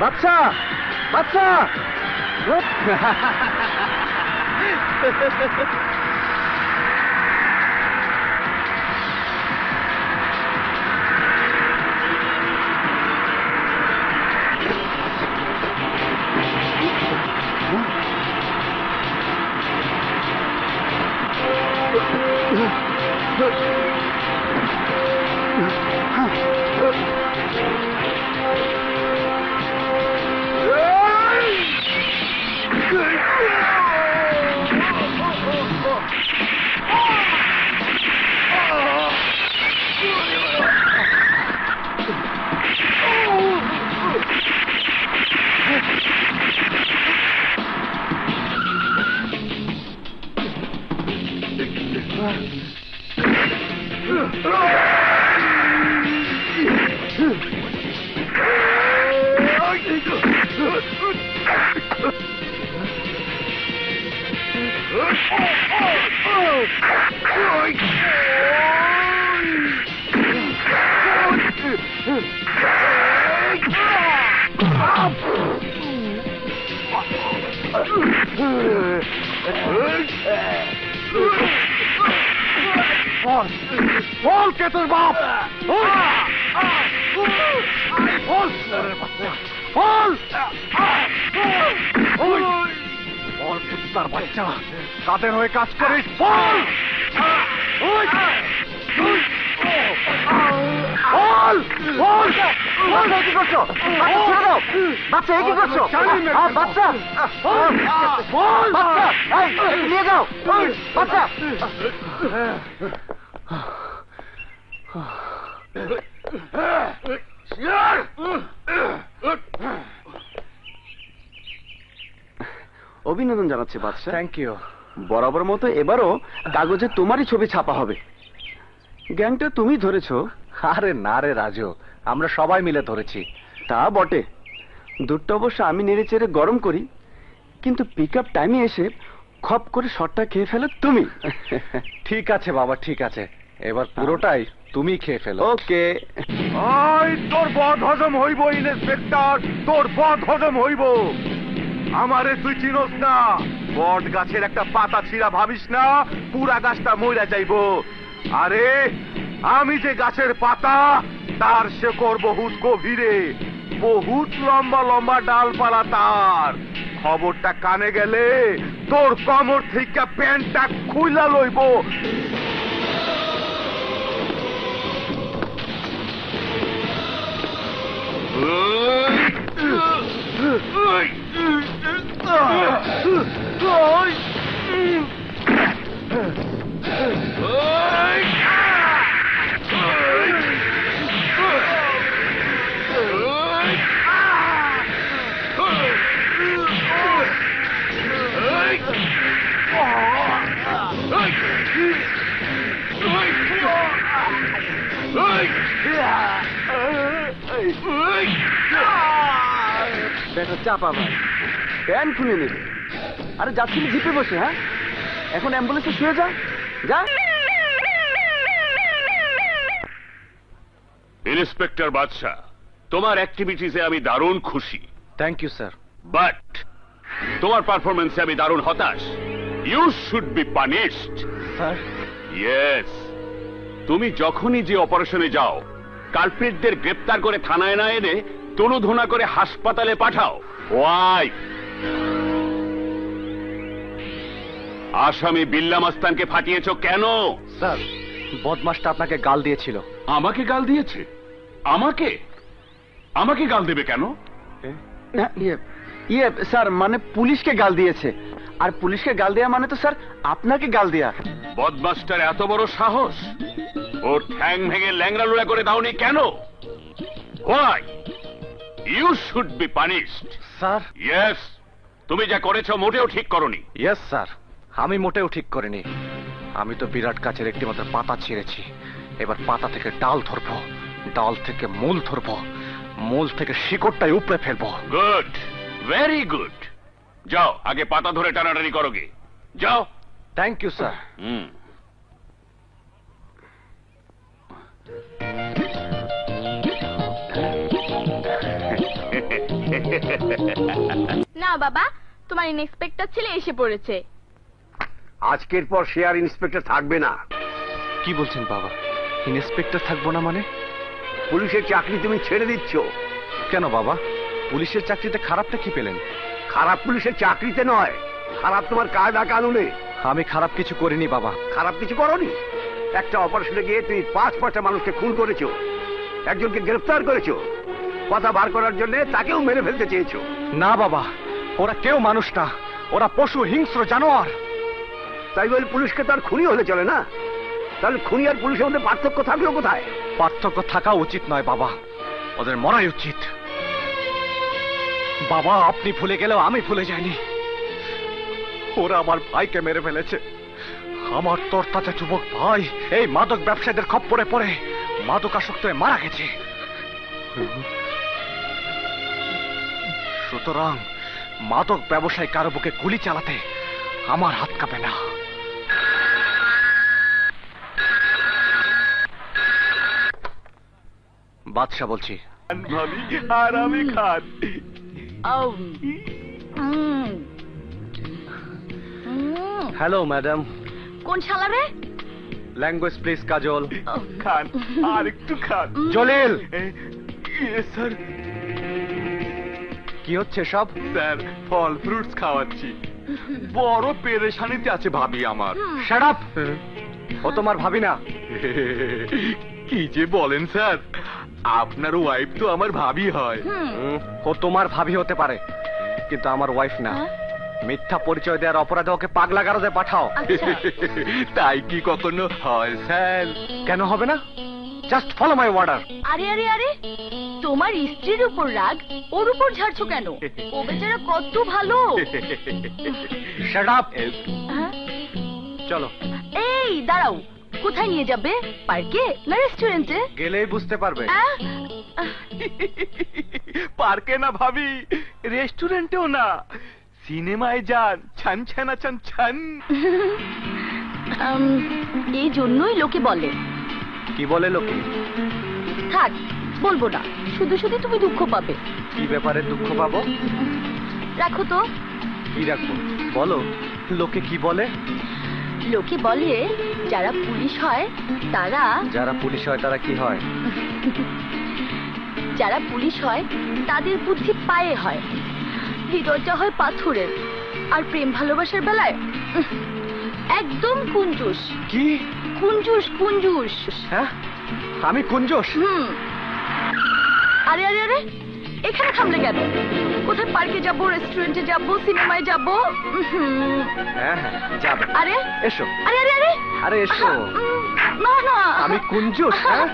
বাচ্চা বাচ্চা বল কে তোর বাপ? বল কুত্তার বাচ্চা, কাদের হয়ে কাজ করিস? বল কি করছো? বাচ্চা কি করছো? বাচ্চা নিয়ে যাও বাচ্চা। অভিনন্দন জানাচ্ছি বাদশা। Thank you. বরাবর মতো এবারও কাগজে তোমারই ছবি ছাপা হবে। গ্যাংটা তুমি ধরেছো? আরে না রে রাজু, আমরা সবাই মিলে ধরেছি। তা বটে, দুধটা অবশ্য আমি নেড়ে চেড়ে গরম করি, কিন্তু পিক আপ টাইমে এসে খপ করে শটটা খেয়ে ফেলো তুমি। ঠিক আছে বাবা, ঠিক আছে, এবার পুরোটাই তুমি খেয়ে ফেলো। ওকে। তোর বদ হজম হইব ইন্সপেক্টর, তোর বদ হজম হইব। আমারে তুই চিনোস না, বট গাছের একটা পাতা ছিঁড়া ভাবিস না পুরা গাছটা মইরা যাইব। আরে আমি যে গাছের পাতা, তার শেকড় বহুত গভীরে, বহুত লম্বা লম্বা ডালপালা তার। খবরটা কানে গেলে তোর কোমর থেকে প্যান্টটা খুইলা লইব। চাপা ভাই, প্যান্ট খুলে নেবে। আরে যাচ্ছিলি জিপে বসে? হ্যাঁ, এখন অ্যাম্বুলেন্সে শুয়ে যা যা। ইন্সপেক্টর বাদশা, তোমার অ্যাক্টিভিটিসে আমি দারুণ খুশি। Thank you sir. বাট তোমার পারফরমেন্সে আমি দারুণ হতাশ। You should be punished. Sir? Yes. তুমি যখনই যে অপারেশনে যাও, কালপ্রিটদের গ্রেপ্তার করে থানায় না এনে তনুধনা করে হাসপাতালে পাঠাও। ওয়াই? আসামি বিল্লা মাস্তানকে ফাটিয়েছ কেন? স্যার, বদমাসটা আপনাকে গাল দিয়েছিল। আমাকে গাল দিয়েছে? আমাকে আমাকে গাল দেবে কেন? ইয়ে স্যার, মানে পুলিশকে গাল দিয়েছে। আর পুলিশকে গাল দেয়া মানে তো স্যার আপনাকে গাল দেয়া। বদমাসটার এত বড় সাহস! ওর ঠ্যাং ভেঙে ল্যাংড়া লুড়া করে দাওনি কেন? Why? You should be punished. Sir? Yes, তুমি যা করেছো মোটেও ঠিক করনি। ইয়েস স্যার, আমি মোটেও ঠিক করিনি। আমি তো বিরাট গাছের একটি মাত্র পাতা ছিঁড়েছি, এবার পাতা থেকে ডাল ধরবো, ডাল থেকে মূল ধরবো, মূল থেকে শিকড়টাই উপড়ে ফেলবো। Good, very good. যাও আগে পাতা ধরে টানাটানি করো গে, যাও। Thank you sir. না বাবা, তোমার ইন্সপেক্টর ছেলে এসে পড়েছে। আজকের পর সে আর ইন্সপেক্টর থাকবে না। কি বলছেন বাবা? ইন্সপেক্টর থাকবো না মানে? পুলিশের চাকরি তুমি ছেড়ে দিচ্ছ। কেন বাবা, পুলিশের চাকরিতে খারাপটা কি পেলেন? খারাপ পুলিশের চাকরিতে নয়, খারাপ তোমার কায়দা কানুনে। আমি খারাপ কিছু করিনি বাবা। খারাপ কিছু করনি? একটা অপারেশনে গিয়ে তুমি 5-5টা মানুষকে খুন করেছো, একজনকে গ্রেফতার করেছো, কথা বার করার জন্য তাকেও মেরে ফেলতে চেয়েছো। না বাবা, ওরা কেউ মানুষ না, ওরা পশু, হিংস্র জানোয়ার। তাই বলে পুলিশকে তার খুনি হলে চলে না? তাহলে খুনি আর পুলিশের মধ্যে পার্থক্য থাকলো কোথায়? পার্থক্য থাকা উচিত নয় বাবা, ওদের মরাই উচিত। বাবা, আপনি ভুলে গেলেও আমি ভুলে যাইনি। ওরা আমার ভাইকে মেরে ফেলেছে। আমার তরতাজা যুবক ভাই এই মাদক ব্যবসায়ীদের খপ্পরে পড়ে মাদকাসক্ত হয়ে মারা গেছে। সুতরাং মাদক ব্যবসায়ী কারো বুকে গুলি চালাতে আমার হাত কাঁপে না। বাদশা বলছি। ভাবি আর আমি খান। Hello madam. কোন শালা রে? ল্যাঙ্গুয়েজ প্লিজ কাজল। খান, আর একটু খান। জলিল। স্যার। কি হচ্ছে সব? স্যার, ফল ফ্রুটস খাওয়াচ্ছি। বড় পেরেশানিতে আছে ভাবি আমার। Shut up. ও তোমার ভাবি না। কি যে বলেন স্যার, আপনার ওয়াইফ তো আমার ভাবি হয়। ও তোমার ভাবি হতে পারে, কিন্তু আমার ওয়াইফ না। মিথ্যা পরিচয় দেওয়ার অপরাধে ওকে পাগলা গারদে পাঠাও। তাই কি কখনো হয় স্যার? কেন হবে না? Just follow my order. আরে আরে আরে, তোমার স্ত্রীর উপর রাগ, ওর উপর ঝাড়ছো কেন? ও বেচারা কত ভালো। Shut up. হ্যাঁ? চলো। এই দাঁড়াও, কোথায় নিয়ে যাবে? পার্কে না রেস্টুরেন্টে? গেলেই বুঝতে পারবে। পার্কে না ভাবি, রেস্টুরেন্টেও না, সিনেমায় যান। ছান ছানা ছান ছান। এই জন্যই লোকে বলে। কি বলে লোকে? থাক, বলবো না, শুধু শুধু তুমি দুঃখ পাবে। কি ব্যাপারে দুঃখ পাবো? রাখো তো। কি রাখবো বলো? লোকে কি বলে? লোকে বলে যারা পুলিশ হয় তারা, যারা পুলিশ হয় তারা কি হয়? যারা পুলিশ হয় তাদের বুদ্ধি পায়ে হয়, হৃদয়টা হয় পাথরের, আর প্রেম ভালোবাসার বেলায় একদম কুঞ্জুস। কি? কুঞ্জুস কুঞ্জুস। হ্যাঁ, আমি কুঞ্জোস? আরে আরে আরে, এখানে থামলে কেন? কোথায় পার্কে যাবো, রেস্টুরেন্টে যাবো, সিনেমায় যাবো? হ্যাঁ হ্যাঁ যাবে। আরে এসো। আরে আরে আরে, আরে এসো। না না, আমি কুঞ্জোস। হ্যাঁ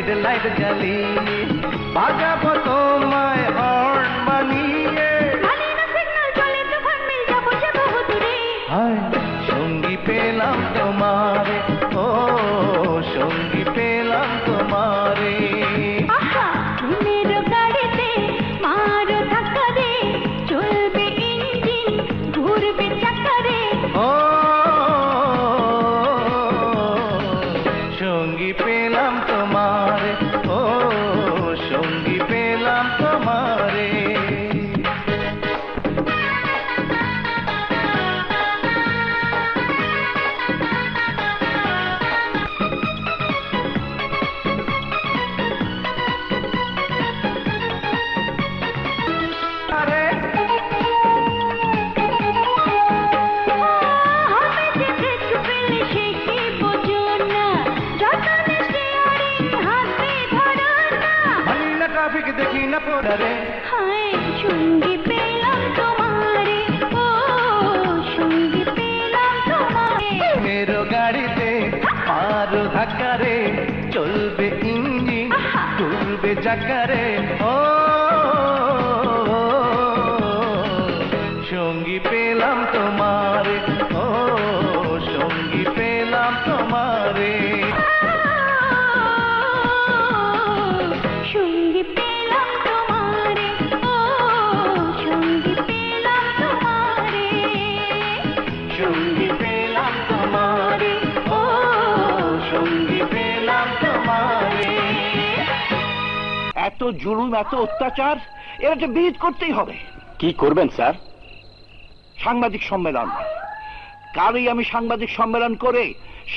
রেড লাইট জ্বালিয়ে বাজাবো তোমায় হর্ন বানিয়ে। হায় সঙ্গী পেলাম তোমারে, ও সঙ্গী পেলাম তোমারে। ও সঙ্গী পেলাম তোমারে, ও সঙ্গী পেলাম তোমারে। ট্রাফিক দেখি না পড়ারে, সঙ্গী পেলাম তোমারে, ও সঙ্গী পেলাম তোমারে। মেরো গাড়িতে মারো ধাক্কারে, চলবে ইঞ্জিন তুলবে চাকারে। ও সঙ্গী পেলাম তোমারে, ও সঙ্গী পেলাম তোমারে। সঙ্গী পেলাম তোমারে, ও সঙ্গী পেলাম তোমারে। সঙ্গী পেলাম তোমারে, ও সঙ্গী পেলাম তোমারে। এত জুলুম, এত অত্যাচার, এরা তো বিহিত করতেই হবে। কি করবেন স্যার? সাংবাদিক সম্মেলন। কালই আমি সাংবাদিক সম্মেলন করে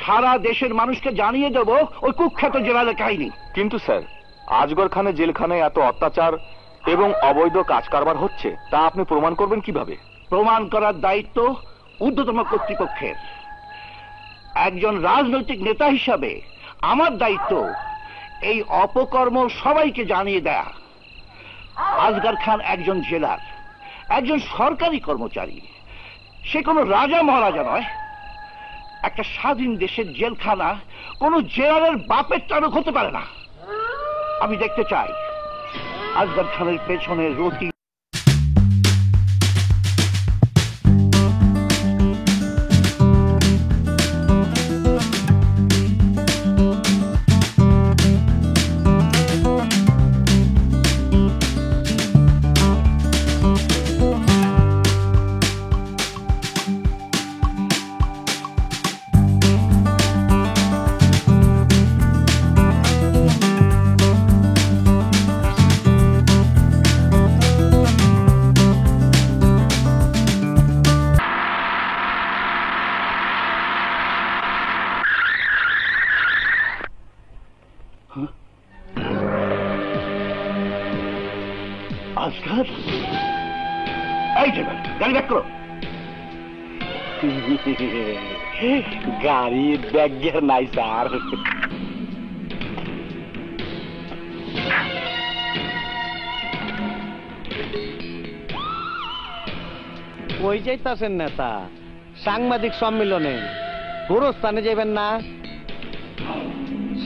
সারা দেশের মানুষকে জানিয়ে দেব ওই কুখ্যাত জেলারের কাহিনী। কিন্তু স্যার, আজগর খানের জেলখানায় এত অত্যাচার এবং অবৈধ কাজ কারবার হচ্ছে, তা আপনি প্রমাণ করবেন কিভাবে? প্রমাণ করার দায়িত্ব ঊর্ধ্বতম কর্তৃপক্ষের। একজন রাজনৈতিক নেতা হিসাবে আমার দায়িত্ব এই অপকর্ম সবাইকে জানিয়ে দেয়া। আজগর খান একজন জেলার, একজন সরকারি কর্মচারী, সে কোনো রাজা মহারাজা নয়। একটা স্বাধীন দেশের জেলখানা কোনো জেলারের বাপের চালক হতে পারে না। আমি দেখতে চাই আজগর খানের পেছনে রতি আজগর, এই ড্রাইভার, গাড়ি ব্যাক করো। গাড়ির ব্যাগ নাই স্যার। ওই যাইতাছেন নেতা সাংবাদিক সম্মেলনে, গোরস্থানে যাবেন না?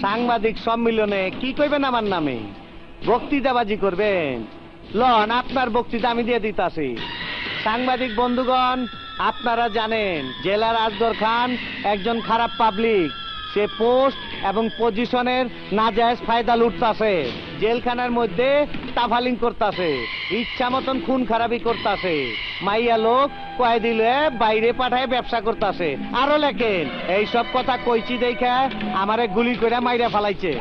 সাংবাদিক সম্মেলনে কি কইবেন আমার নামে? বক্তৃতাবাজি করবেন? লন, আপনার বক্তৃতা আমি দিয়ে দিতাছি। সাংবাদিক বন্ধুগণ, আপনারা জানেন জেলার আজগর খান একজন খারাপ পাবলিক। সে পোস্ট এবং পজিশনের নাজায়েজ ফায়দা লুটতাছে, জেলখানার মধ্যে তাফালিং করতাছে, ইচ্ছা মতন খুন খারাপি করতাছে, মাইয়া লোক কয় দিলে বাইরে পাঠায় ব্যবসা করতাছে। আরো লেখেন, এইসব কথা কইছি দেখা আমারে গুলি করে মাইরা ফালাইছে।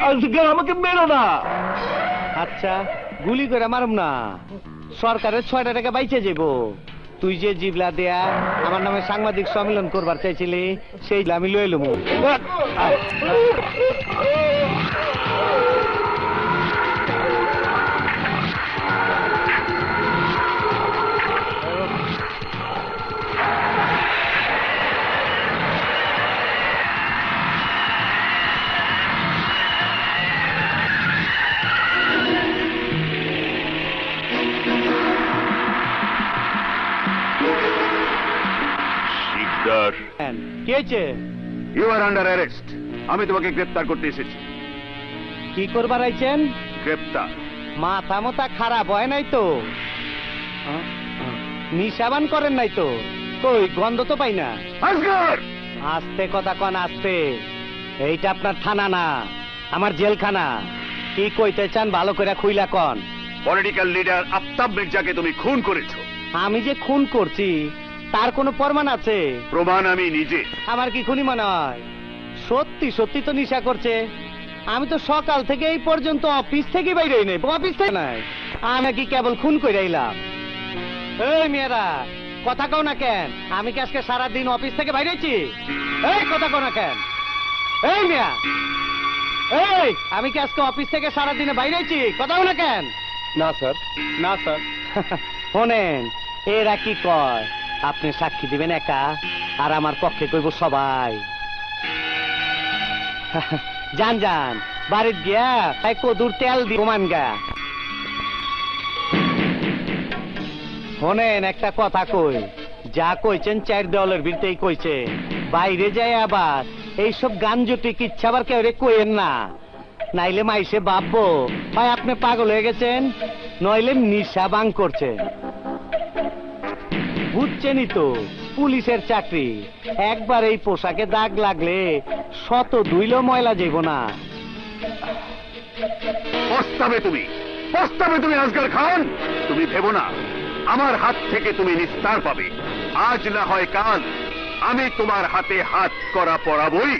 আজগর, আমাকে মেরো না। আচ্ছা, গুলি করে মারুম না, সরকারের 6টা টাকা বাইচে যাব। তুই যে জিবলা দেয়া আমার নামে সাংবাদিক সম্মেলন করবার চাইছিলি, সেই আমি লয়ে লুম। স্যার, কি হয়েছে? You are under arrest. আমি তোমাকে গ্রেফতার করতে এসেছি। কি করবার আইছেন? গ্রেফতার। মাথা মতা খারাপ হয় নাই তো? নিশাবান করেন নাই তো? কই গন্ধ তো পাই না। আসগর, আস্তে কথা কন, আস্তে। এইটা আপনার থানা না, আমার জেলখানা। কি কইতে চান ভালো করে খুইলা কন। পলিটিক্যাল লিডার আফতাব মির্জাকে তুমি খুন করেছো। আমি যে খুন করছি তার কোনো প্রমাণ আছে? প্রমাণ আমি নিজে। আমার কি খুনি মনে হয়? সত্যি সত্যি তো নিশা করছে। আমি তো সকাল থেকে এই পর্যন্ত অফিস থেকে বাইরে নেই, অফিস থেকে নাই। আমি কি কেবল খুন করে আইলাম? এই মেয়েরা কথা কও না কেন? আমি কি আজকে সারাদিন অফিস থেকে বাইরেছি? এই কথা কও না কেন? এই মিয়া, এই আমি কি আজকে অফিস থেকে সারাদিনে বাইরেছি? কথা কও না কেন? না স্যার, না স্যার। শোনেন, এরা কি কয় আপনি সাক্ষী দিবেন একা, আর আমার পক্ষে কইব সবাই। যান যান বাড়ির গিয়া তাই কদুর তেল দি প্রমাণ গা। শোনেন একটা কথা কই, যা কইছেন চার দেওয়ালের ভিতরেই কইছে। বাইরে যায় আবার এইসব গাঞ্জটি কিচ্ছা আবার কেউ কইেন না, নাইলে মাইসে ভাববো ভাই আপনি পাগল হয়ে গেছেন, নইলে নিশা বাং করছেন। বুঝছেনই তো পুলিশের চাকরি, একবার এই পোশাকে দাগ লাগলে শত ধুইলেও ময়লা যাইব না। পস্তাবে তুমি, পস্তাবে তুমি আসগর খান। তুমি ভেবো না আমার হাত থেকে তুমি নিস্তার পাবে। আজ না হয় কাল আমি তোমার হাতে হাত করা পড়াবই।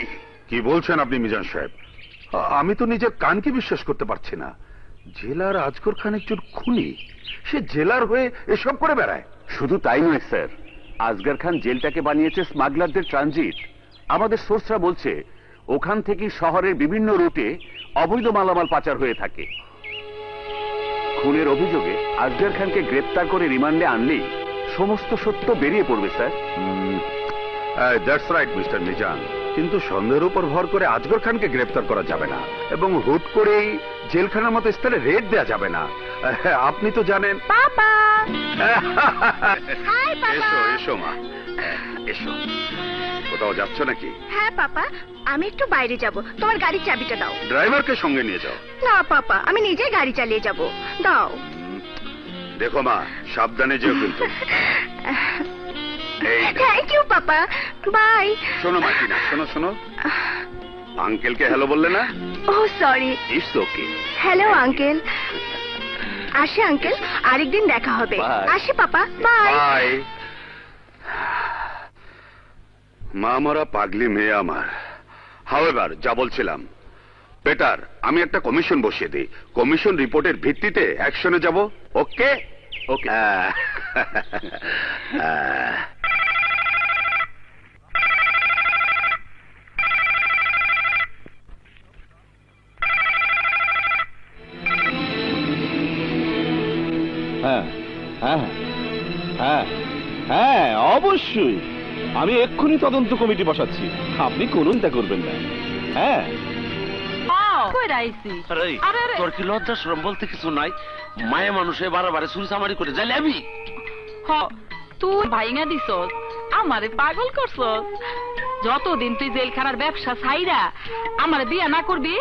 কি বলছেন আপনি মিজান সাহেব? আমি তো নিজের কানকে বিশ্বাস করতে পারছি না। জেলার আজগর খান একজন খুনি, সে জেলার হয়ে এসব করে বেড়ায়। শুধু তাই নয় স্যার, আসগর খান জেলটাকে বানিয়েছে স্মাগলারদের ট্রানজিট। আমাদের সোর্সরা বলছে ওখান থেকে শহরের বিভিন্ন রুটে অবৈধ মালামাল পাচার হয়ে থাকে। খুনের অভিযোগে আসগর খানকে গ্রেপ্তার করে রিমান্ডে আনলেই সমস্ত সত্য বেরিয়ে পড়বে sir. That's right mister Mizan, কিন্তু সন্দেহের উপর ভর করে আজগর খানকে গ্রেফতার করা যাবে না, এবং হুট করেই জেলখানার মতো স্থলে রেড দেয়া যাবে না। আপনি তো জানেন। পাপা, হাই পাপা। এসো এসো মা, এসো। কোথাও যাচ্ছ নাকি? হ্যাঁ পাপা, আমি একটু বাইরে যাব, তোমার গাড়ির চাবিটা দাও। ড্রাইভারকে সঙ্গে নিয়ে যাও। না পাপা, আমি নিজেই গাড়ি চালিয়ে যাব, দাও। দেখো মা, সাবধানে যেও কিন্তু। এই নাও। Thank you papa, bye. শোনো মার্টিনা, শোনো শোনো, আঙ্কেলকে হ্যালো বললে না? ও sorry. It's okay. Hello uncle. আসি আঙ্কেল, আরেকদিন দেখা হবে। Bye. আসি পাপা, বাই। বাই। মা মরা পাগলি মেয়ে আমার। হাওয়েভার, যা বলছিলাম, বেটার আমি একটা কমিশন বসিয়ে দিই। কমিশন রিপোর্টের ভিত্তিতে অ্যাকশনে যাব। ওকে ওকে। হ্যাঁ হ্যাঁ হ্যাঁ হ্যাঁ, অবশ্যই। আমি এক্ষুনি তদন্ত কমিটি বসাচ্ছি, আপনি কোনো চিন্তা করবেন না। হ্যাঁ, তোর কি লজ্জা শরম বলতে কিছু নাই? মায়ে মানুষে বারে চুরি চামারি করে যাইলে আমি তুই ভাইঙা দিছস, আমারে পাগল করছস। যতদিন তুই জেলখানার ব্যবসা ছাইরা আমারে বিয়া না করবি,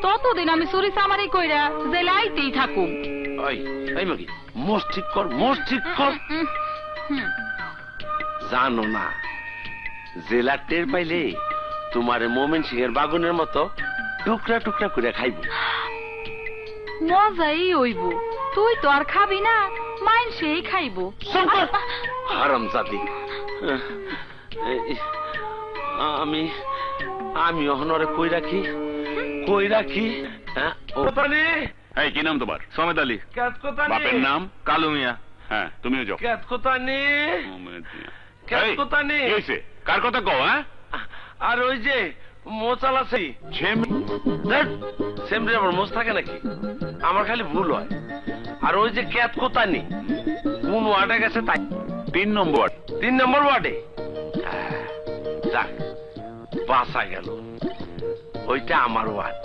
ততদিন আমি চুরি চামারি কইরা জেলে আইতেই থাকুম। এই মাগি, মোষ ঠিক কর, মোষ ঠিক কর। জানো না, জেলার টের পাইলে তোমার মোমেন সিং এর বাগুনের মতো টুকরা টুকরা করে খাইব। মজাই হইব, তুই তো আর খাবি না, মাইন সেই খাইব। হারাম জাতি। আমি আমি অহনরে কই রাখি, কই রাখি। এই কি নাম তোমার? সমেদ আলী। বাপের নাম কালু মিয়া। হ্যাঁ, তুমিও যাও। কি হয়েছে? কার কথা কও? হ্যাঁ, আর ওই যে মোচাল আছে, সেমরি আমার মোচ থাকে নাকি? আমার খালি ভুল হয়। আর ওই যে ক্যাত কোতানি কোন ওয়ার্ডে গেছে তাই? 3 নম্বর। 3 নম্বর ওয়ার্ডে। যাক, বাঁচা গেল, ওইটা আমার ওয়ার্ড।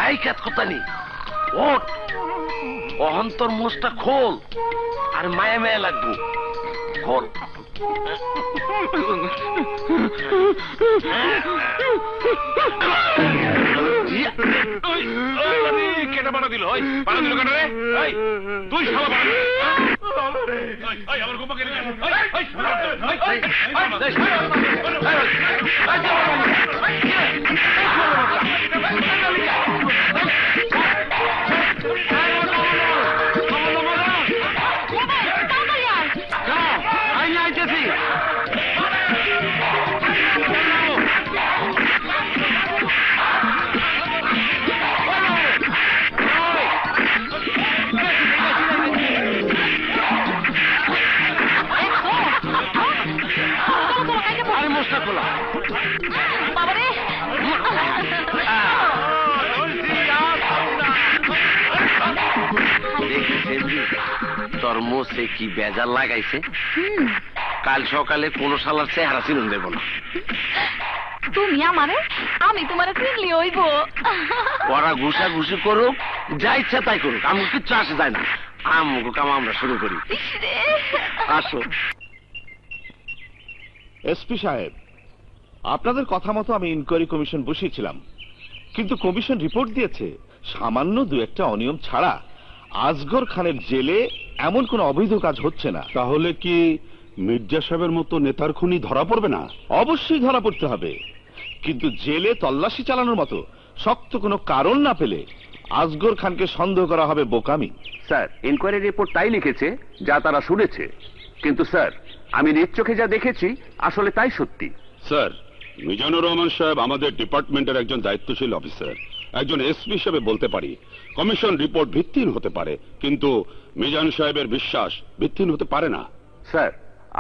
এই কাজ করতানি ওঠ অহন্তর মোষটা খোল আর মায়া মায়া লাগবো খোল কেটা বানা দিল বানা দিল কেন রে তুই সবাই আমার গোপা কেটে তোর মোষে কি বেজার লাগাইছে কাল সকালে কোন শালার চেহারা চিনুন দেব না তুমি আমারে আমি তোমারে চিনলি হইব ওরা ঘুষা ঘুষি করুক যা ইচ্ছা তাই করুক আমাকে কিচ্ছু আসে যায় না আমুক কাম আমরা শুরু করি আসো এসপি সাহেব, আপনাদের কথা মতো আমি ইনকোয়ারি কমিশন বসিয়েছিলাম, কিন্তু কমিশন রিপোর্ট দিয়েছে সামান্য দু একটা অনিয়ম ছাড়া আসগর খানের জেলে এমন কোন অবৈধ কাজ হচ্ছে না। তাহলে কি মির্জা সাহেবের মতো নেতার খুনি ধরা পড়বে না? অবশ্যই ধরা পড়তে হবে, কিন্তু জেলে তল্লাশি চালানোর মতো শক্ত কোনো কারণ না পেলে আসগর খানকে সন্দেহ করা হবে বোকামি। স্যার, ইনকোয়ারি রিপোর্ট তাই লিখেছে যা তারা শুনেছে, কিন্তু স্যার আমি নিজ চোখে যা দেখেছি আসলে তাই সত্যি। স্যার, মিজানুর রহমান সাহেব আমাদের ডিপার্টমেন্টের একজন দায়িত্বশীল অফিসার। একজন এসপি হিসেবে বলতে পারি কমিশন রিপোর্ট ভিত্তিহীন হতে পারে, কিন্তু মিজান সাহেবের বিশ্বাস ভিত্তিহীন হতে পারে না। স্যার,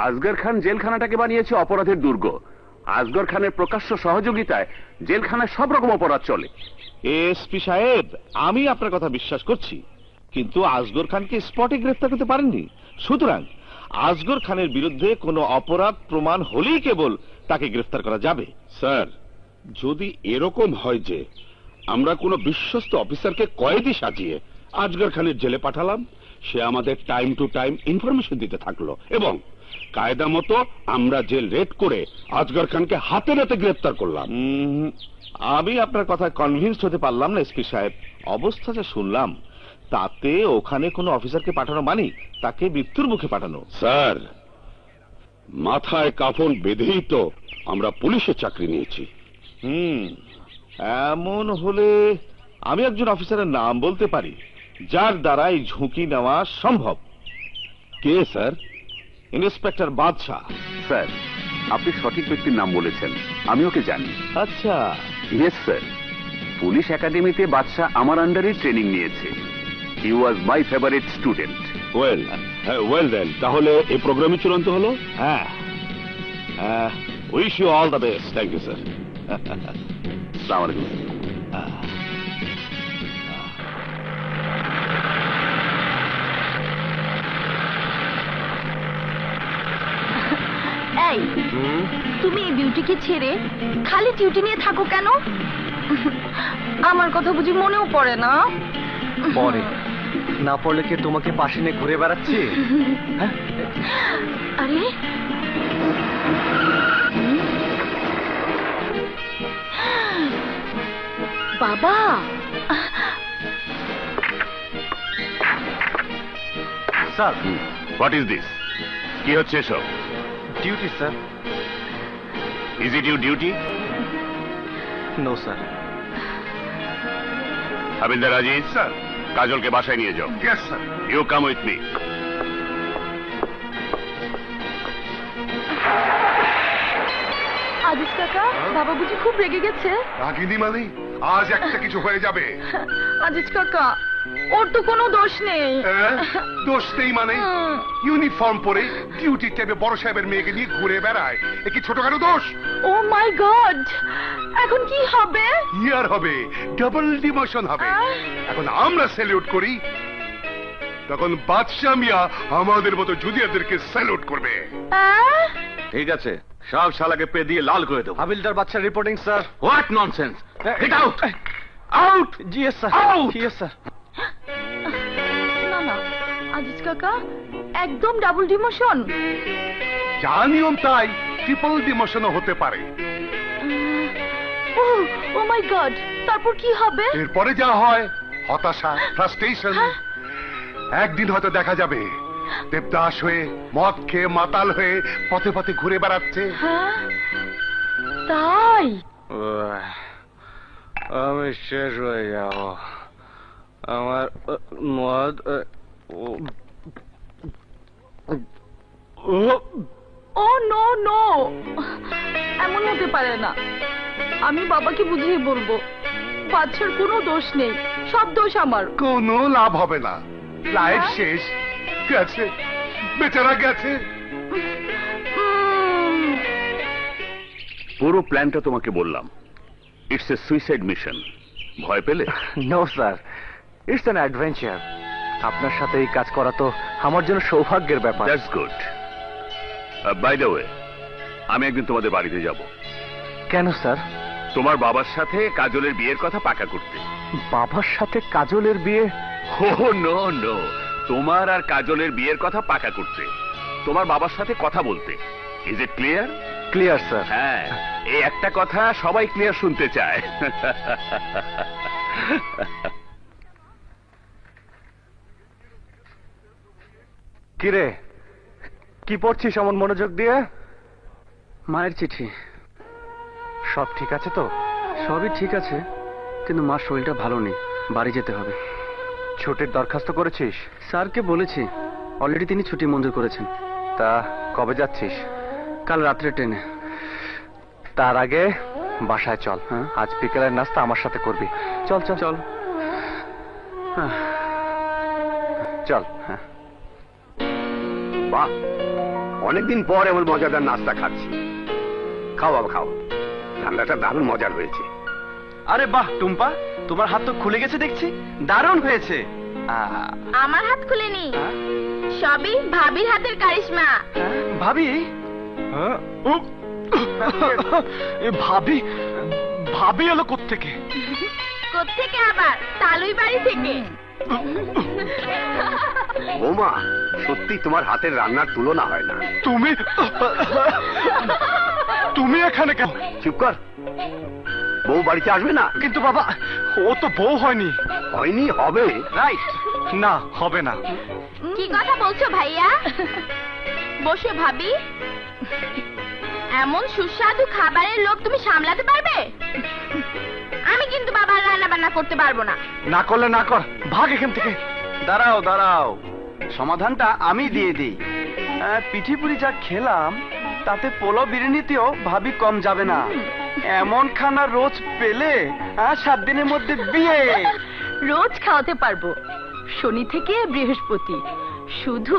আসগর খান জেলখানাটাকে বানিয়েছে অপরাধের দুর্গ। আসগর খানের প্রকাশ্য সহযোগিতায় জেলখানায় সব রকম অপরাধ চলে। এসপি সাহেব, আমি আপনার কথা বিশ্বাস করছি, কিন্তু আসগর খানকে স্পটে গ্রেফতার করতে পারেননি। সুতরাং আসগর খানের বিরুদ্ধে কোনো অপরাধ প্রমাণ হলেই কেবল তাকে গ্রেফতার করা যাবে। স্যার, যদি এরকম হয় যে আমরা কোনো বিশ্বস্ত অফিসারকে কয়েদি সাজিয়ে আসগর খানের জেলে পাঠালাম, সে আমাদের টাইম টু টাইম ইনফরমেশন দিতে থাকলো এবং কায়দা মতো আমরা জেল রেড করে আসগর খানকে হাতে নাতে গ্রেফতার করলাম। আমি আপনার কথায় কনভিন্স হতে পারলাম না এসপি সাহেব। অবস্থা যা শুনলাম তাতে ওখানে কোনো অফিসারকে পাঠানো মানে তাকে মৃত্যুর মুখে পাঠানো। স্যার, মাথায় কাফন বেঁধেই তো আমরা পুলিশের চাকরি নিয়েছি। এমন হলে আমি একজন অফিসারের নাম বলতে পারি যার দ্বারা এই ঝুঁকি নেওয়া সম্ভব। কে স্যার? ইন্সপেক্টর বাদশাহ। স্যার, আপনি সঠিক ব্যক্তির নাম বলেছেন, আমি ওকে জানি। আচ্ছা। ইয়েস স্যার, পুলিশ একাডেমিতে বাদশাহ আমার আন্ডারে ট্রেনিং নিয়েছে। He was my favourite student. Well then, তাহলে এই প্রোগ্রামই চূড়ান্ত হলো। হ্যাঁ, wish you all the best. Thank you sir. আসসালামু আলাইকুম। এই তুমি এই বিউটিকে ছেড়ে খালি ডিউটি নিয়ে থাকো কেন? আমার কথা বুঝি মনেও পড়ে না? পরে না পড়লে কি তোমাকে পাশে নিয়ে ঘুরে বেড়াচ্ছি? আরে বাবা, স্যার, হোয়াট ইজ দিস? কি হচ্ছে এসব? Duty sir. Is it your duty? No sir. Havildar Aziz, sir, কাজলকে বাসায় নিয়ে যাও। Yes sir. You come with me. Aziz কাকা, বাবা বুঝি খুব রেগে গেছে? রাগিনী মালি, আজ একটা কিছু হয়ে যাবে। আজিজ কাকা, ওর তো কোনো দোষ নেই। দোষ নেই মানে? ইউনিফর্ম পরে ডিউটি টাইমে বড় সাহেবের মেয়েকে নিয়ে ঘুরে বেড়ায়, এ কি ছোটখাটো দোষ? ও মাই গড, এখন কি হবে? ইয়ার হবে, ডাবল ডিমোশন হবে। এখন আমরা স্যালিউট করি, তখন বাদশাহ মিয়া আমাদের মতো জুনিয়রদেরকে স্যালুট করবে। ঠিক আছে, সব শালাকে পে দিয়ে লাল করে দেবো। হাবিলদার বাচ্চা reporting sir. What nonsense! Get out! Out. G sir, Out! Yes sir. না না আজিজ কাকা, একদম ডাবল ডিমোশন। যা নিয়ম তাই ট্রিপল ডিমোশনও হতে পারে। ও মাই গড, তারপর কি হবে? এরপরে যা হয় হতাশা, ফ্রাস্ট্রেশন। একদিন হয়তো দেখা যাবে দেবদাস হয়ে মদ খেয়ে মাতাল হয়ে পথে পথে ঘুরে বেড়াচ্ছে। হ্যাঁ তাই? আমি শেষ হয়ে যাব। আমার মদ ও নো নো, এমন হতে পারে না। আমি বাবাকে বুঝিয়ে বলবো, বাচ্চার কোনো দোষ নেই, সব দোষ আমার। কোনো লাভ হবে না, লাইফ শেষ, গেছে, বেচারা গেছে। পুরো প্ল্যানটা তোমাকে বললাম, ইটস এ সুইসাইড মিশন। ভয় পেলে? No sir, it's an adventure. আপনার সাথে এই কাজ করা তো আমার জন্য সৌভাগ্যের ব্যাপার। That's good. By the way, আমি একদিন তোমাদের বাড়িতে যাব। কেন স্যার? তোমার বাবার সাথে কাজলের বিয়ের কথা পাকা করতে। বাবার সাথে কাজলের বিয়ে? ও নো নো, তোমার আর কাজলের বিয়ের কথা পাকা করতে, তোমার বাবার সাথে কথা বলতে। Is it clear? Clear sir. হ্যাঁ, এই একটা কথা সবাই ক্লিয়ার শুনতে চায়। কিরে, কি পড়ছিস এমন মনোযোগ দিয়ে? মায়ের চিঠি। সব ঠিক আছে তো? সবই ঠিক আছে, কিন্তু মার শরীরটা ভালো নেই, বাড়ি যেতে হবে। ছুটির দরখাস্ত করেছিস? স্যারকে বলেছি, অলরেডি তিনি ছুটি মঞ্জুর করেছেন। তা কবে যাচ্ছিস? কাল রাত্রে ট্রেনে। তার আগে বাসায় চল। আজ বিকেলের নাস্তা আমার সাথে করবি। চল চল চল। চল। হ্যাঁ, বাহ, অনেকদিন পর এমন মজাদার নাস্তা খাচ্ছি। খাও বাবা খাও, ঠান্ডাটা দারুণ মজার হয়েছে। আরে বাহ টুম্পা, তোমার হাত তো খুলে গেছে দেখছি, দারুণ হয়েছে। আমার হাত খুলেনি, সবই ভাবির হাতের কারিশমা। ভাবি? ভাবি? ভাবি এলো কোত্থেকে? কোত্থেকে আবার? তালুই বাড়ি থেকে। বৌমা, সত্যি তোমার হাতের রান্নার তুলনা হয় না। তুমি তুমি এখানে কেন? চুপ কর, বউ বাড়িতে আসবে না? কিন্তু বাবা, ও তো বউ হয়নি। হয়নি, হবে। রাইট, না হবে না। কি কথা বলছো ভাইয়া? বসো ভাবি, এমন সুস্বাদু খাবারের লোক তুমি সামলাতে পারবে? আমি কিন্তু বাবার রান্না বান্না করতে পারবো না। না করলে না কর, ভাগ এখান থেকে। দাঁড়াও দাঁড়াও, সমাধানটা আমি দিয়ে দিই। পিঠি পুরি যা খেলাম, তাতে পোলাও বিরিয়ানিতেও ভাবি কম যাবে না। এমন খানা রোজ পেলে 7 দিনের মধ্যে বিয়ে। রোজ খাওয়াতে পারবো, শনি থেকে বৃহস্পতি, শুধু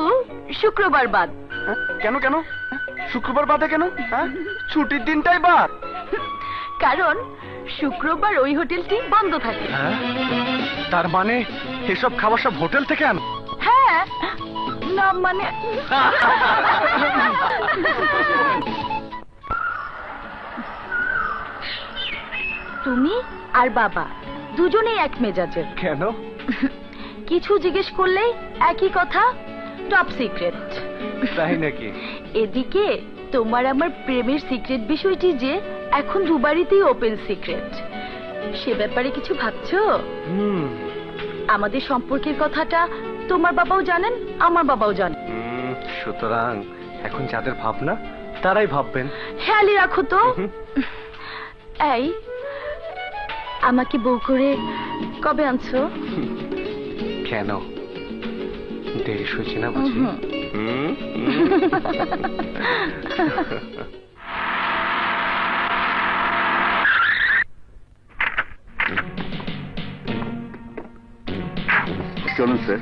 শুক্রবার বাদ। কেন কেন? শুক্রবার বাদে কেন? ছুটির দিনটাই বাদ। কারণ শুক্রবার ওই হোটেলটি বন্ধ থাকে। তার মানে এসব খাবার সব হোটেল থেকে আন? হ্যাঁ, না মানে তুমি আর বাবা দুজনেই এক মেজাজের। কেন? কিছু জিজ্ঞেস করলেই একই কথা, টপ সিক্রেট। তাই নাকি? এদিকে তোমার আমার প্রেমের সিক্রেট বিষয়টি যে এখন দুবারিতেই ওপেন সিক্রেট। সে ব্যাপারে কিছু ভাবছো? আমাদের সম্পর্কের কথাটা তোমার বাবাও জানেন, আমার বাবাও জানেন। সুতরাং এখন যাদের ভাবনা তারাই ভাববেন। খেয়ালই রাখো তো। এই, আমাকে বউ করে কবে আনছো? কেন, দেরি হয়েছে না বুঝি? চলুন স্যার।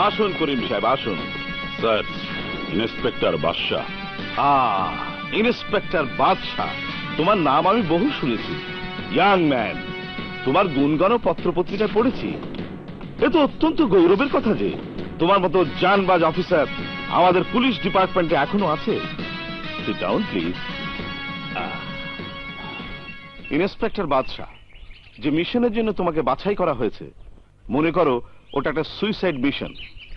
আসুন করিম সাহেব, আসুন। স্যার, ইন্সপেক্টর বাদশাহ। ইন্সপেক্টর বাদশাহ, তোমার নাম আমি বহু শুনেছি। ইয়াং ম্যান, তোমার গুণগানও পত্রপত্রিকায় পড়েছি। এ তো অত্যন্ত গৌরবের কথা যে তোমার মতো জানবাজ অফিসার আমাদের পুলিশ ডিপার্টমেন্টে এখনো আছে। Sit down please. ইন্সপেক্টর বাদশাহ, যে মিশনের জন্য তোমাকে বাছাই করা হয়েছে, মনে করো ওটা একটা সুইসাইড মিশন।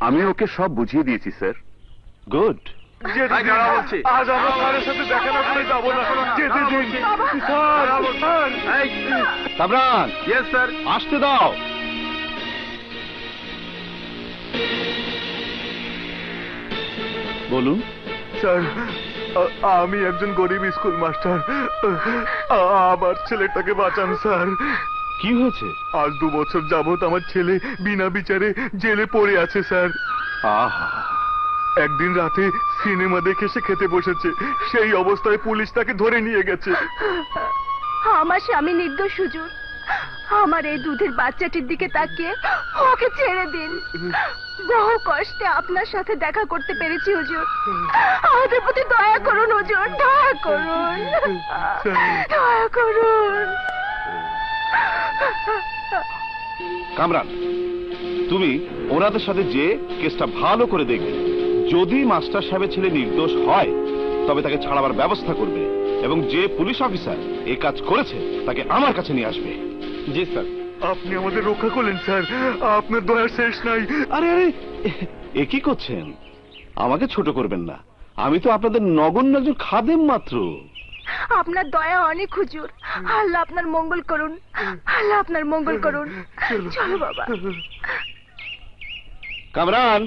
আমি ওকে সব বুঝিয়ে দিয়েছি স্যার। গুড। আজ আমরা স্যারের সাথে দেখা না করে যাবো না, যেতে দিন স্যার। Kamran, yes sir. আসতে দাও। বলুন। স্যার, আমি একজন গরিব স্কুল মাস্টার, আমার ছেলেটাকে বাঁচান স্যার। কি হয়েছে? আজ 2 বছর যাবত আমার ছেলে বিনা বিচারে জেলে পড়ে আছে স্যার। আহা, একদিন রাতে সিনেমা দেখে সে খেতে বসেছে, সেই অবস্থায় পুলিশ তাকে ধরে নিয়ে গেছে। আমার স্বামী নির্দোষ হুজুর, আমার এই দুধের বাচ্চাটির দিকে তাকিয়ে ওকে ছেড়ে দিন। বহু কষ্টে আপনার সাথে দেখা করতে পেরেছি হুজুর, আমাদের প্রতি দয়া করুন হুজুর, দয়া করুন, দয়া করুন। কামরান, তুমি ওনাদের সাথে যে কেসটা ভালো করে দেখবে, যদি মাস্টার সাহেবের ছেলে নির্দোষ হয় তবে তাকে ছাড়াবার ব্যবস্থা করবে, এবং যে পুলিশ অফিসার এই কাজ করেছে তাকে আমার কাছে নিয়ে আসবে। জি স্যার। আপনি আমাদের রক্ষা করলেন স্যার, আপনার দয়ার শেষ নাই। আরে আরে, এ কি করছেন? আমাকে ছোট করবেন না, আমি তো আপনাদের নগণ্য একজন খাদেম মাত্র। আপনার দয়া অনেক হুজুর, আল্লাহ আপনার মঙ্গল করুন, আল্লাহ আপনার মঙ্গল করুন। চলো বাবা। কামরান,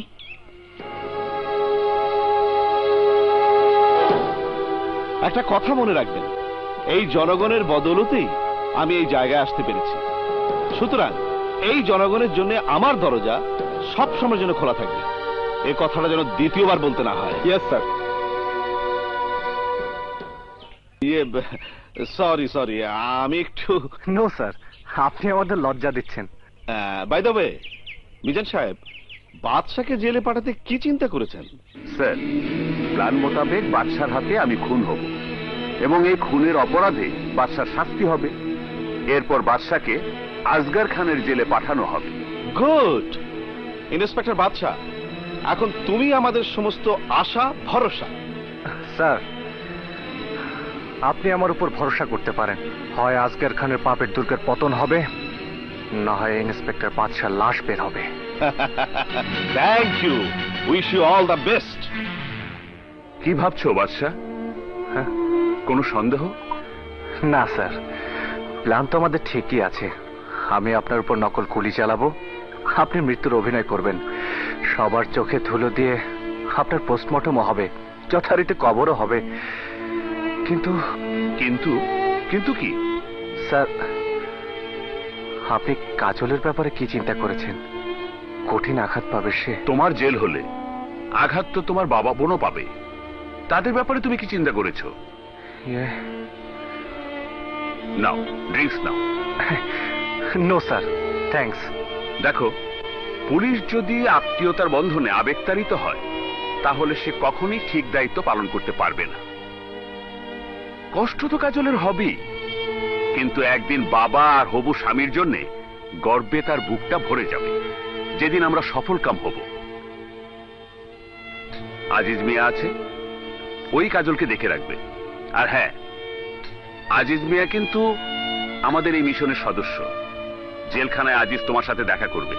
একটা কথা মনে রাখবেন, এই জনগণের বদৌলতেই আমি এই জায়গায় আসতে পেরেছি। সুতরাং এই জনগণের জন্য আমার দরজা সব সময় যেন খোলা থাকবে, এই কথাটা যেন দ্বিতীয়বার বলতে না হয়। Yes sir. সরি, আমি একটু। নো স্যার, আপনি আমাদের লজ্জা দিচ্ছেন। বাই দ্য ওয়ে, মিজান সাহেব, বাদশাকে জেলে পাঠাতে কি চিন্তা করেছেন? স্যার, প্ল্যান মোতাবেক বাদশার হাতে আমি খুন হব, এবং এই খুনের অপরাধে বাদশার শাস্তি হবে। এরপর বাদশাকে আসগর খানের জেলে পাঠানো হবে। গুড। ইন্সপেক্টর বাদশাহ, এখন তুমি আমাদের সমস্ত আশা ভরসা। স্যার, আপনি আমার উপর ভরসা করতে পারেন। হয় আসগর খানের পাপের দুর্গের পতন হবে, না হয় ইন্সপেক্টর বাদশার লাশ বের হবে। Thank you, wish you all the best. কি ভাবছো বাদশা? হ্যাঁ? কোনো সন্দেহ? না স্যার, প্ল্যান তো আমাদের ঠিকই আছে। আমি আপনার উপর নকল গুলি চালাবো, আপনি মৃত্যুর অভিনয় করবেন, সবার চোখে ধুলো দিয়ে আপনার পোস্টমর্টমও হবে, যথারীতি কবরও হবে। কিন্তু কিন্তু কিন্তু কি? স্যার, আপনি কাজলের ব্যাপারে কি চিন্তা করেছেন? কঠিন আঘাত পাবে সে। তোমার জেল হলে আঘাত তো তোমার বাবা বোনও পাবে, তাদের ব্যাপারে তুমি কি চিন্তা করেছো? নাও, ড্রিঙ্কস নাও। No sir, thanks. দেখো, পুলিশ যদি আত্মীয়তার বন্ধনে আবেগতাড়িত হয়, তাহলে সে কখনই ঠিক দায়িত্ব পালন করতে পারবে না। কষ্ট তো কাজলের হবেই, কিন্তু একদিন বাবা আর হবু স্বামীর জন্য গর্বে তার বুকটা ভরে যাবে, যেদিন আমরা সফল কাম হব। আজিজ মিয়া আছে, ওই কাজলকে দেখে রাখবে। আর হ্যাঁ, আজিজ মিয়া কিন্তু আমাদের এই মিশনের সদস্য। জেলখানায় আজিজ তোমার সাথে দেখা করবে,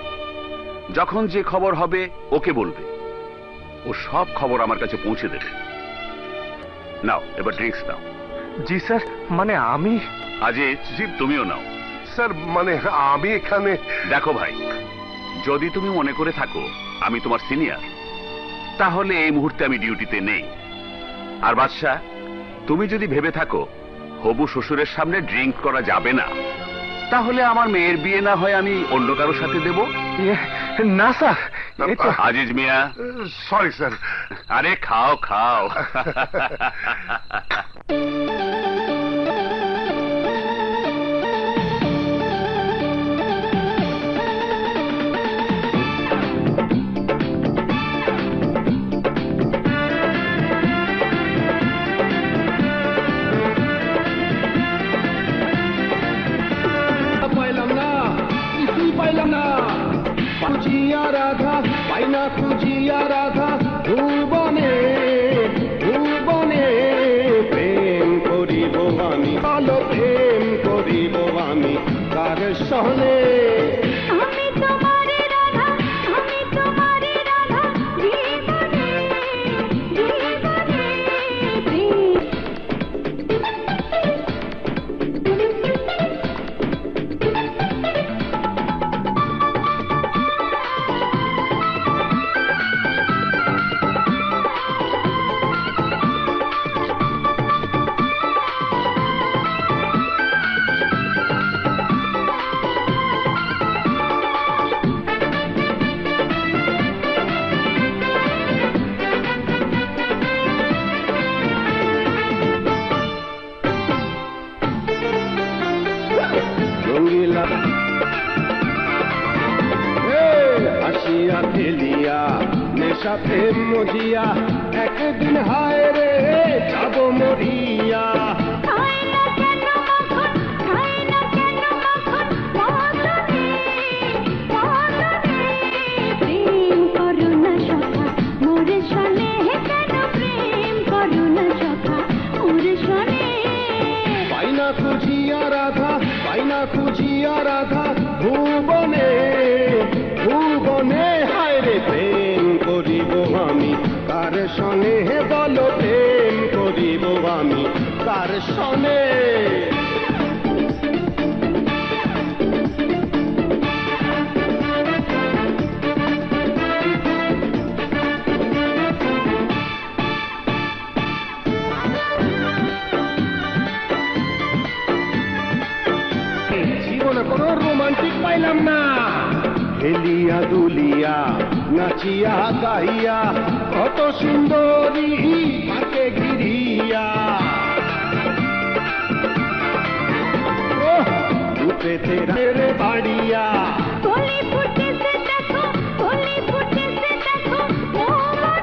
যখন যে খবর হবে ওকে বলবে, ও সব খবর আমার কাছে পৌঁছে দেবে। নাও, এবার ড্রিঙ্কস নাও। জি স্যার, মানে আমি। আজিজ, তুমিও নাও। স্যার, মানে আমি এখানে। দেখো ভাই, যদি তুমি মনে করে থাকো আমি তোমার সিনিয়র, তাহলে এই মুহূর্তে আমি ডিউটিতে নেই। আর বাদশা, তুমি যদি ভেবে থাকো হবু শ্বশুরের সামনে ড্রিঙ্ক করা যাবে না, তাহলে আমার মেয়ের বিয়ে না হয় আমি অন্য কারোর সাথে দেব। না sir. Aziz Mia. Sorry sir. আরে খাও খাও। রাধা পাইনা খুঁজিয়া রাধা ভুবনে ভুবনে বলো প্রেম করিব আমি কার সনে আমি তোমারে রাধা, আমি তোমারে রাধা, জীবনে জীবনে প্রেম। রঙ্গিলা আসিয়া খেলিয়া নেশা প্রেম মজিয়া একদিন হায় রে যাব মরিয়া খাই না কেন মাখন, খাই না কেন মাখন, মদনে মদনে প্রেম করো না সখা মোর সনে, কেন প্রেম করো না সখা মোর সনে। পাইনা খুঁজিয়া রাধা, পাইনা খুঁজিয়া রাধা ভুবনে ভুবনে হায় রে প্রেম করিব আমি কার সনে বলো প্রেম করিব আমি কার সনে জীবনে কোনো রোমান্টিক পাইলাম না খেলিয়া দুলিয়া নাচিয়া গাইয়া কত সুন্দরী তাকে ঘিরিয়া রূপেতে রে বাড়িয়া কলি ফুটেছে দেখো, কলি ফুটেছে দেখো, মনে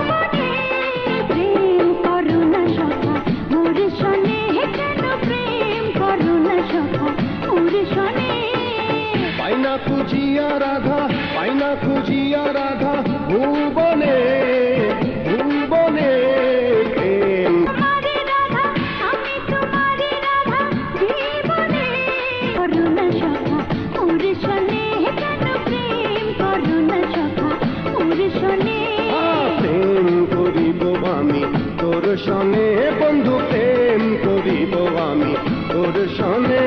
মনে প্রেম করো না সখা মোর সনে, কেন প্রেম করো না সখা মোর সনে। পাইনা খুঁজিয়া রাধা, পাইনা খুঁজিয়া রাধা ভুবনে ভুবনে প্রেম তোমারে রাধা, আমি তোমারে রাধা, জীবনে করো না সখা মোর সনে, কেন প্রেম করো না সখা মোর সনে। প্রেম করিব আমি তোর সনে বন্ধু প্রেম করিব আমি তোর সনে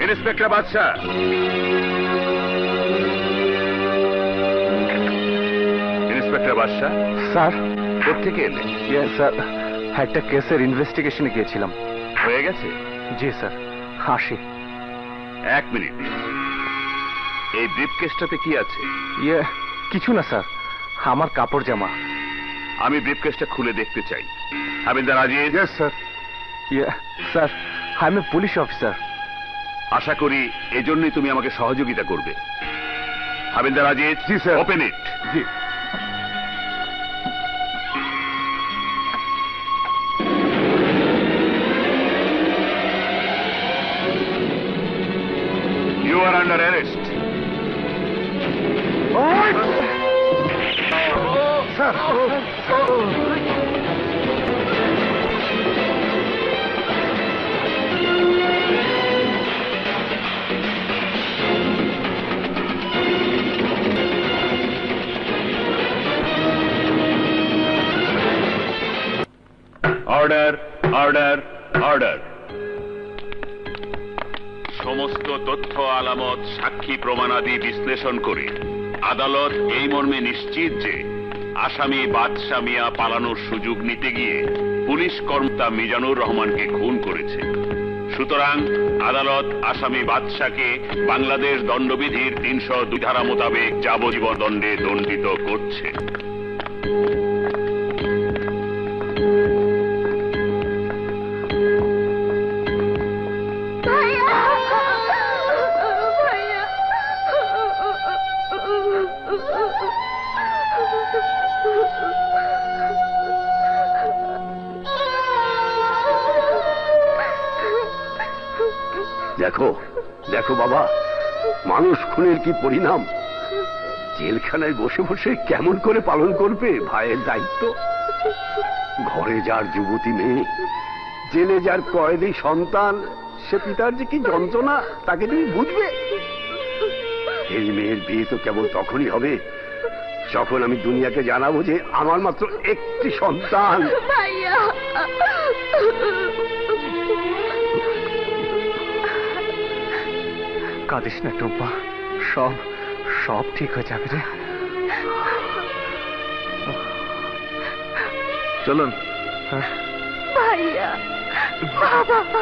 ইন্সপেক্টর বাদশা, ইন্সপেক্টর বাদশা স্যার কোত্থেকে এলে? স্যার একটা কেসের ইনভেস্টিগেশনে গিয়েছিলাম। হয়ে গেছে? জি স্যার, আসি। এক মিনিট, এই ব্রিফ কেসটাতে কি আছে? কিছু না স্যার, আমার কাপড় জামা। আমি ব্রিফ কেসটা খুলে দেখতে চাই। হাবিলদার Aziz. Sir sir, I am a police officer. আশা করি এজন্যই তুমি আমাকে সহযোগিতা করবে। হাবিলদার আজিজ। জি স্যার। Open it. জি। You are under arrest. Sir order, order, order. সমস্ত তথ্য আলামত, সাক্ষী প্রমাণাদি বিশ্লেষণ করে আদালত এই মর্মে নিশ্চিত যে আসামি বাদশা মিয়া পালানোর সুযোগ নিতে গিয়ে পুলিশ কর্মকর্তা মিজানুর রহমানকে খুন করেছে। সুতরাং আদালত আসামি বাদশাকে বাংলাদেশ দণ্ডবিধির 302 ধারা মোতাবেক যাবজ্জীবন দণ্ডে দণ্ডিত করছে। দেখো, দেখো বাবা, মানুষ খুনের কি পরিণাম। জেলখানায় বসে বসে কেমন করে পালন করবে ভাইয়ের দায়িত্ব? ঘরে যার যুবতী মেয়ে, জেলে যার কয়েদি সন্তান, সে পিতার যে কি যন্ত্রণা তাকে তুমি বুঝবে? এই মেয়ের বিয়ে তো কেবল তখনই হবে যখন আমি দুনিয়াকে জানাবো যে আমার মাত্র একটি সন্তান। ভাইয়া, কাঁদিস না টুম্পা, সব সব ঠিক হয়ে যাবে রে। চলুন। ভাইয়া, বাবা।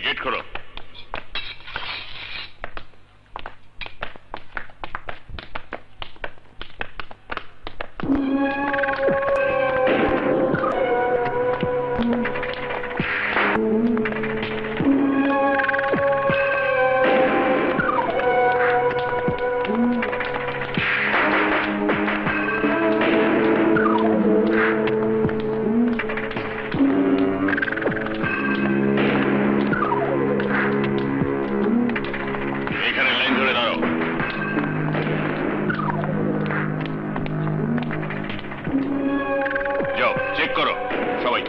গেট করো। চেক করো সবাই।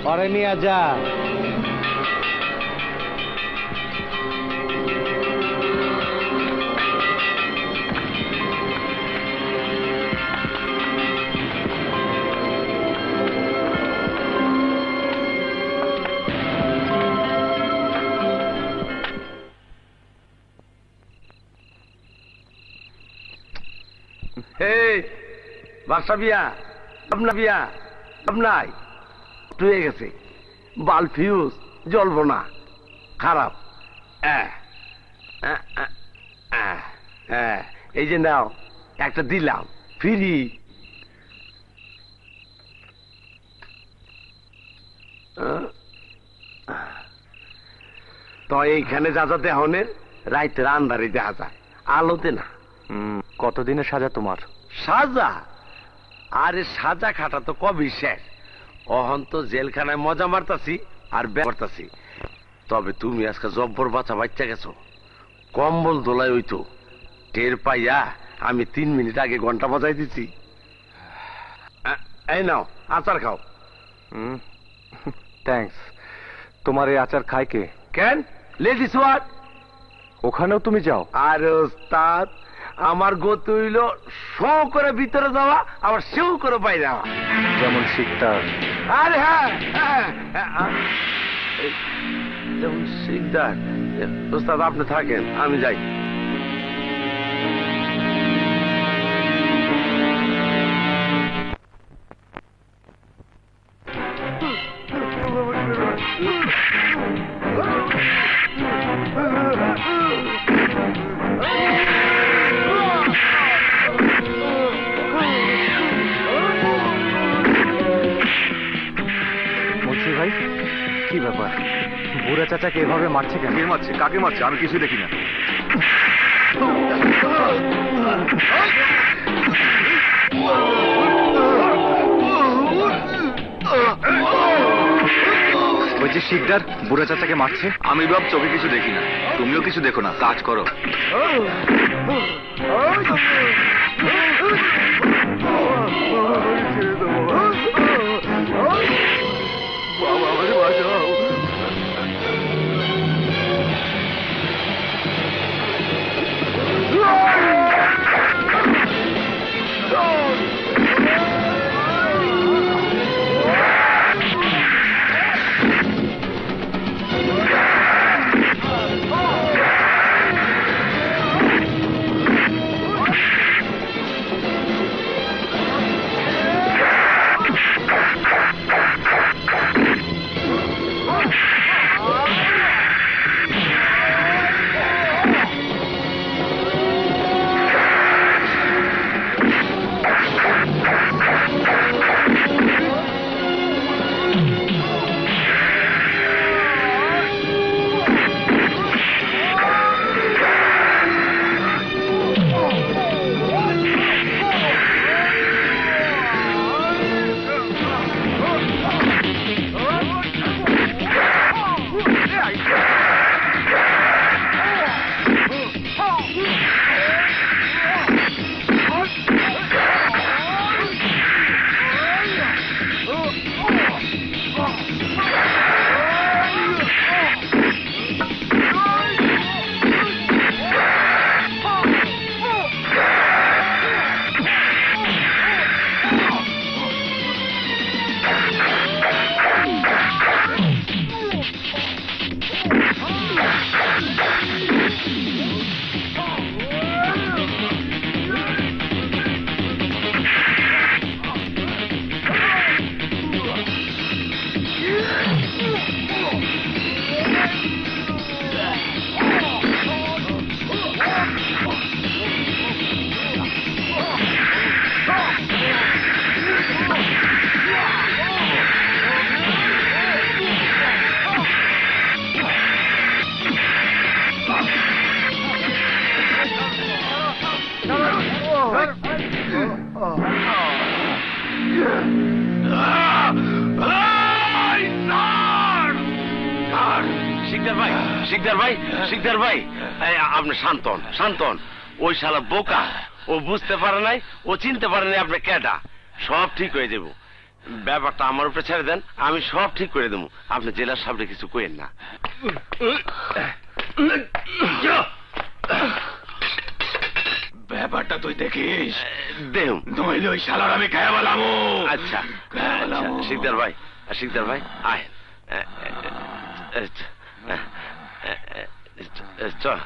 পরে নিয়ে যা। বাসা বিয়া আপনার বিয়া আপনাই টুয়ে গেছে, বাল ফিউজ জ্বলবো না, খারাপ। এই যে নাও, একটা দিলাম ফ্রি। তো এইখানে যা যা দেহনের রাইতের আন্ধারে দেখা যায়, আলোতে না। কতদিনের সাজা তোমার? সাজা? আরে সাজা খাটা তো কবি শেষ। অহন তো জেলখানায় মজা মারতাছি আর করতাছি। তবে তুমি আজকে জব্বর বাচ্চা বাচ্চা গেছো, কম্বল দোলাই হইতো টের পাইয়া আমি 3 মিনিট আগে ঘন্টা বাজাই দিছি। এই নাও আচার খাও। থ্যাঙ্কস। তোমার এই আচার খায় কে? কেন লেডিস ওয়ার্ড? ওখানেও তুমি যাও? আর ওস্তাদ আমার গতি হইল শো করে ভিতরে যাওয়া আবার সেও করে বাইরে যাওয়া। যেমন শিকদার। আরে হ্যাঁ হ্যাঁ হ্যাঁ, যেমন শিকদার। ওস্তাদ আপনি থাকেন, আমি যাই। বলছি ভাই, কি ব্যাপার? বুড়া চাচাকে এভাবে মারছে কেন? কে মারছে? কাকে মারছে? আমি কিছু দেখি না। ওই যে শিকদার বুড়া চাচাকে মারছে। আমি বাপ চোখে কিছু দেখি না, তুমিও কিছু দেখো না, কাজ করো। শিকদার ভাই আপনি শান্তন শান্তন। ওই শালা বোকা, ও বুঝতে পারে নাই, ও চিনতে পারে নাই আপনি কেডা। সব ঠিক হয়ে যাব, ব্যাপারটা আমার উপরে ছেড়ে দেন, আমি সব ঠিক করে দেবো। আপনি জেলার সামনে কিছু কইেন না। ব্যাপারটা তুই দেখিস, দেহ নইলে ওই শালার আমি খায়া বলাম। আচ্ছা শিকদার ভাই, শিকদার ভাই আয় চল।